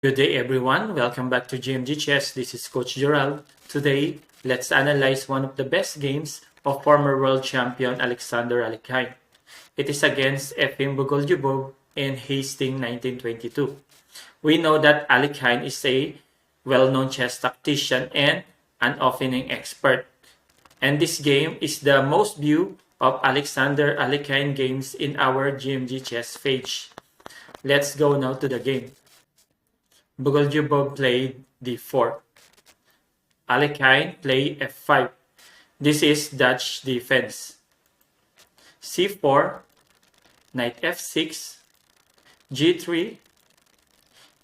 Good day everyone, welcome back to GMG Chess. This is Coach Gerald. Today, let's analyze one of the best games of former world champion Alexander Alekhine. It is against Efim Bogolyubov in Hastings 1922. We know that Alekhine is a well-known chess tactician and an opening expert. And this game is the most viewed of Alexander Alekhine games in our GMG Chess page. Let's go now to the game. Bogolyubov played d4. Alekhine played f5. This is Dutch defense. c4, knight f6, g3,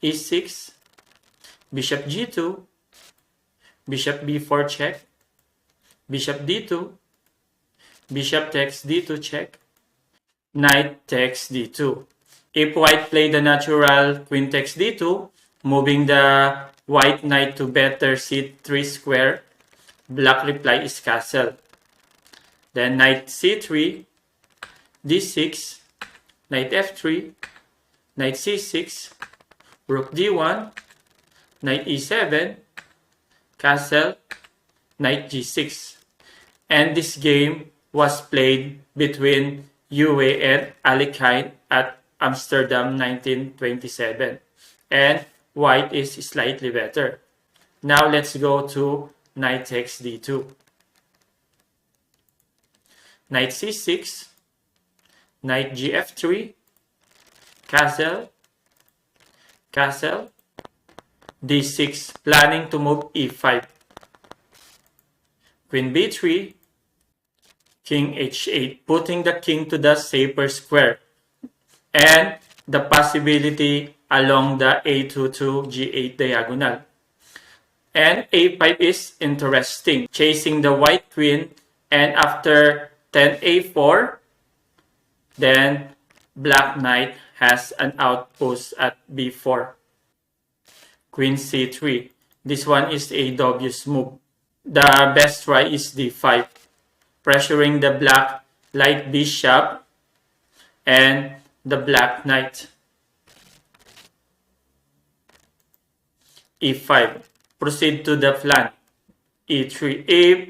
e6, bishop g2, bishop b4 check, bishop d2, bishop takes d2 check, knight takes d2. If white played the natural queen takes d2, moving the white knight to better c3 square, black reply is castle. Then knight c3, d6, knight f3, knight c6, rook d1, knight e7, castle, knight g6. And this game was played between Yue and Alekhine at Amsterdam 1927. And white is slightly better. Now let's go to knight takes d2. Knight c6, knight gf3, castle, castle, d6, planning to move e5. Queen b3, king h8, putting the king to the safer square. And the possibility along the a2 to g8 diagonal. And a5 is interesting, chasing the white queen, and after 10 a4, then black knight has an outpost at b4. Queen c3. This one is a dubious move. The best try is d5, pressuring the black light bishop and the black knight. e5. Proceed to the flank. e3. If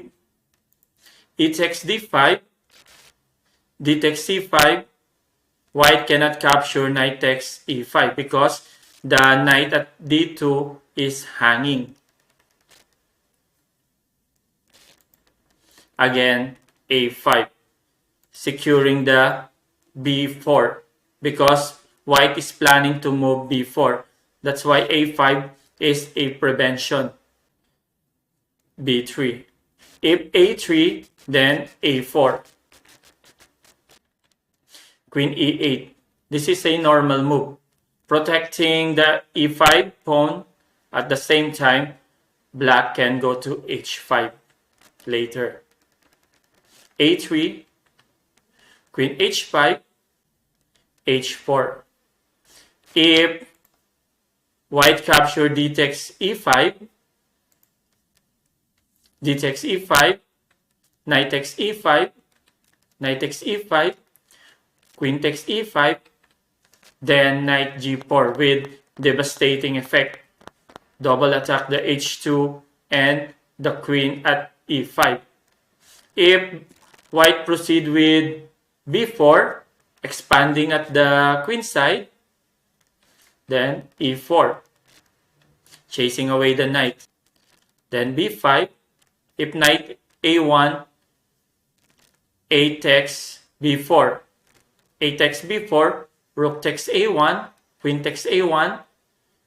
e takes d5, d takes c5, white cannot capture knight takes e5 because the knight at d2 is hanging. Again, a5, securing the b4 because white is planning to move b4. That's why a5 is a prevention. b3. If a3, then a4. Queen e8. This is a normal move, protecting the e5 pawn. At the same time, black can go to h5 later. a3, queen h5, h4. If white capture d takes e5, d takes e5, knight takes e5, knight takes e5, queen takes e5, then knight g4 with devastating effect. Double attack the h2 and the queen at e5. If white proceed with b4, expanding at the queen side, then e4, chasing away the knight. Then b5, if knight a1, a takes b4, a takes b4, rook takes a1, queen takes a1,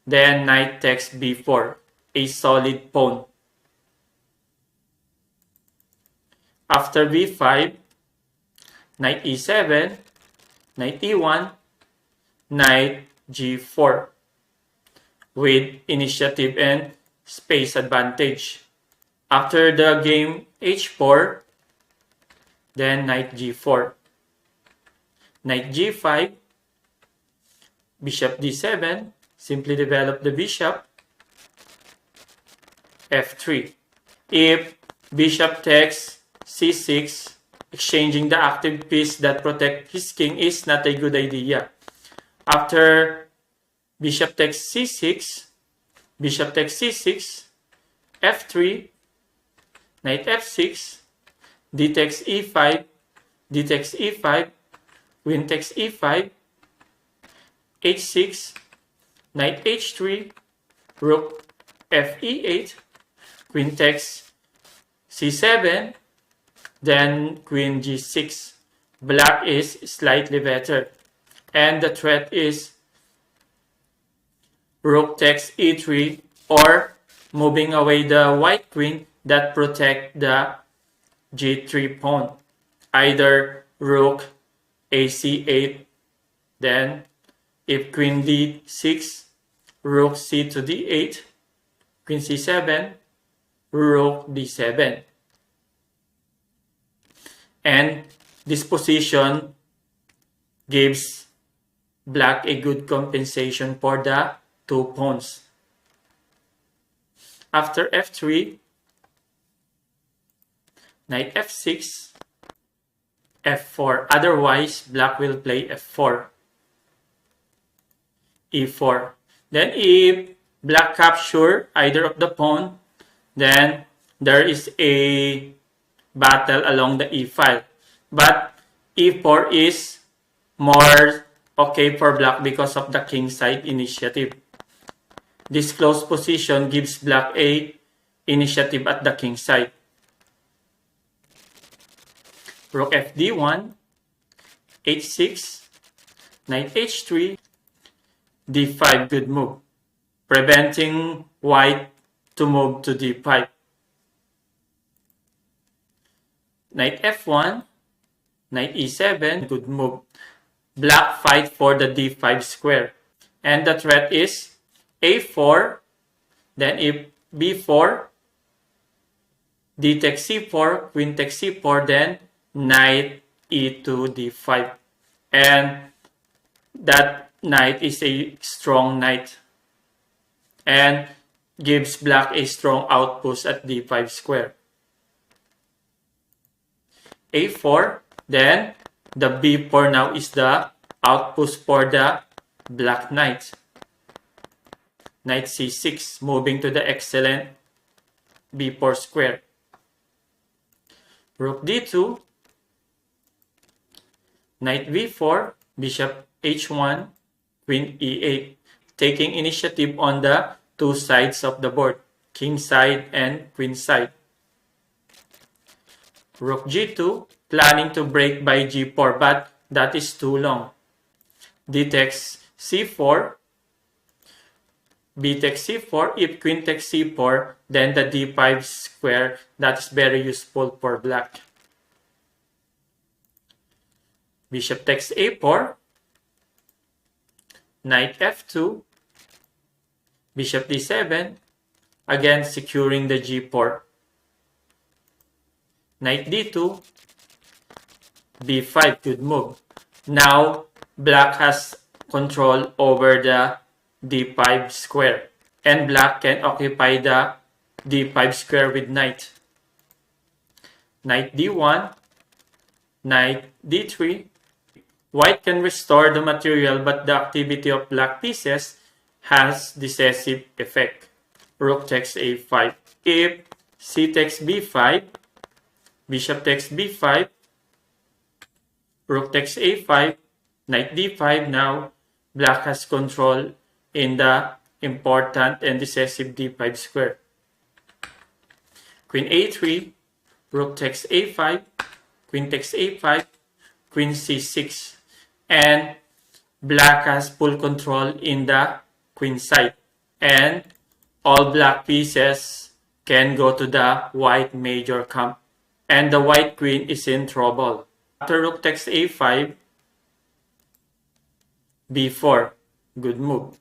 then knight takes b4, a solid pawn. After b5, knight e7, knight e1, knight g4 with initiative and space advantage. After the game h4, then knight g4, knight g5, bishop d7, simply develop the bishop, f3. If bishop takes c6, exchanging the active piece that protect his king is not a good idea. After bishop takes c6, bishop takes c6, f3, knight f6, d takes e5, d takes e5, queen takes e5, h6, knight h3, rook fe8, queen takes c7, then queen g6. Black is slightly better. And the threat is rook takes e3 or moving away the white queen that protect the g3 pawn. Either rook ac8, then if queen d6, rook c to d8, queen c7, rook d7. And this position gives black a good compensation for the two pawns. After f3, knight f6, f4. Otherwise, black will play f4, e4. Then if black capture either of the pawn, then there is a battle along the e file. But e4 is more okay for black because of the king side initiative. This close position gives black a initiative at the king side. Rook fd1, h6, knight h3, d5, good move, preventing white to move to d5. Knight f1, knight e7, good move. Black fight for the d5 square. And the threat is a4, then if b4, d takes c4, queen takes c4, then knight e2 d5. And that knight is a strong knight and gives black a strong outpost at d5 square. a4, then the b4 now is the outpost for the black knight. Knight c6, moving to the excellent b4 square. Rook d2, knight v4, bishop h1, queen e8, taking initiative on the two sides of the board, king side and queen side. Rook g2, planning to break by g4, but that is too long. D takes c4, b takes c4. If queen takes c4, then the d5 square, that's very useful for black. Bishop takes a4, knight f2, bishop d7, again securing the g4. Knight d2, b5, good move. Now, black has control over the d5 square. And black can occupy the d5 square with knight. Knight d1, knight d3. White can restore the material, but the activity of black pieces has decisive effect. Rook takes a5. If c takes b5, bishop takes b5, rook takes a5, knight d5. Now, black has control in the important and decisive d5 square. Queen a3, rook takes a5, queen takes a5, queen c6. And black has full control in the queen side. And all black pieces can go to the white major camp. And the white queen is in trouble. After rook takes a5, b4, good move.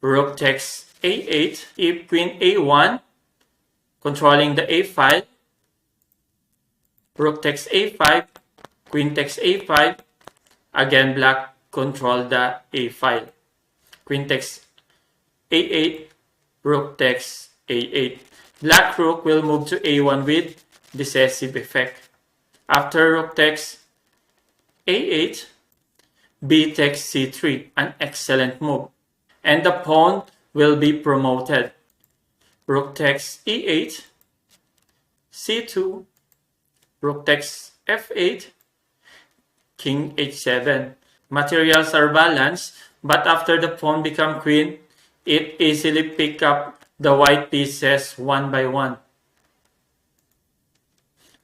Rook takes a8. If queen a1, controlling the a file, rook takes a5, queen takes a5. Again, black control the a file. Queen takes a8, rook takes a8. Black rook will move to a1 with decisive effect. After rook takes a8, b takes c3, an excellent move. And the pawn will be promoted. Rook takes e8, c2, rook takes f8, king h7. Materials are balanced, but after the pawn become queen, it easily pick up the white pieces one by one.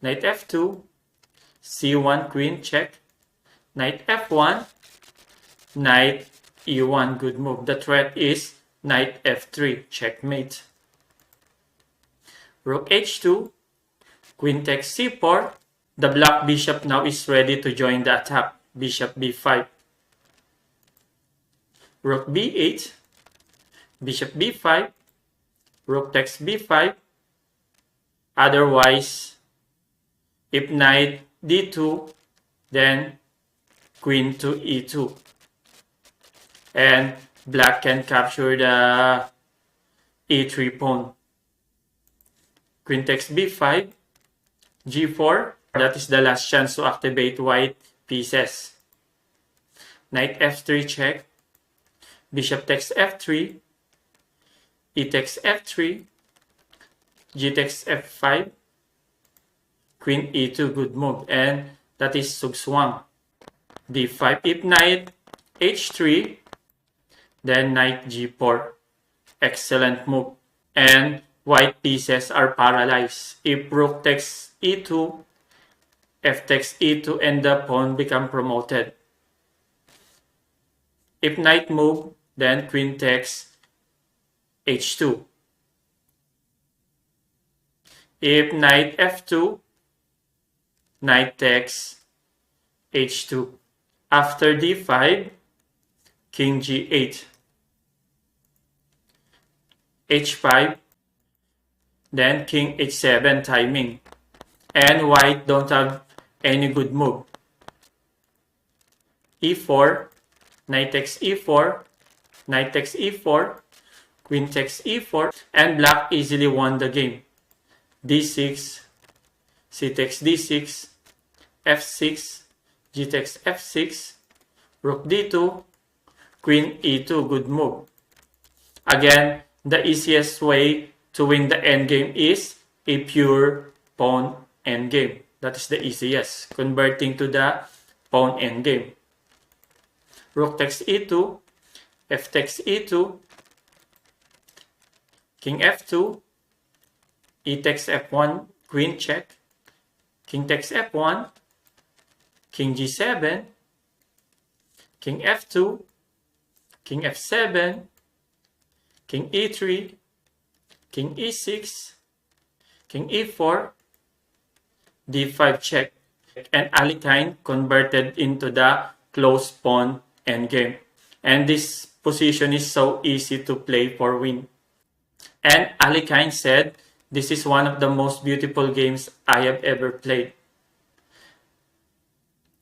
Knight f2, c1, queen check, knight f1, knight e1, good move. The threat is knight f3, checkmate. Rook h2, queen takes c4. The black bishop now is ready to join the attack. Bishop b5. Rook b8, bishop b5, rook takes b5. Otherwise, if knight d2, then queen to e2. And black can capture the e3 pawn. Queen takes b5, g4. That is the last chance to activate white pieces. Knight f3 check. Bishop takes f3. E takes f3. G takes f5. Queen e2, good move. And that is sugswang. d5. If knight h3, then knight g4. Excellent move. And white pieces are paralyzed. If rook takes e2, f takes e2, and the pawn become promoted. If knight move, then queen takes h2. If knight f2, knight takes h2. After d5, king g8. h5, then king h7 timing. And white don't have any good move. e4, knight takes e4, knight takes e4, queen takes e4, and black easily won the game. d6, c takes d6, f6, g takes f6, rook d2, queen e2, good move. Again, the easiest way to win the endgame is a pure pawn endgame. That is the easiest, converting to the pawn endgame. Rook takes e2, f takes e2, king f2, e takes f1, queen check, king takes f1, king g7, king f2, king f7, king e3, king e6, king e4, d5 check, and Alekhine converted into the close pawn endgame. And this position is so easy to play for win. And Alekhine said, "This is one of the most beautiful games I have ever played."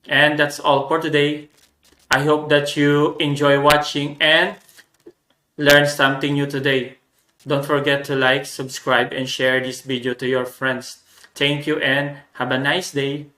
And that's all for today. I hope that you enjoy watching and learn something new today. Don't forget to like, subscribe, and share this video to your friends. Thank you and have a nice day.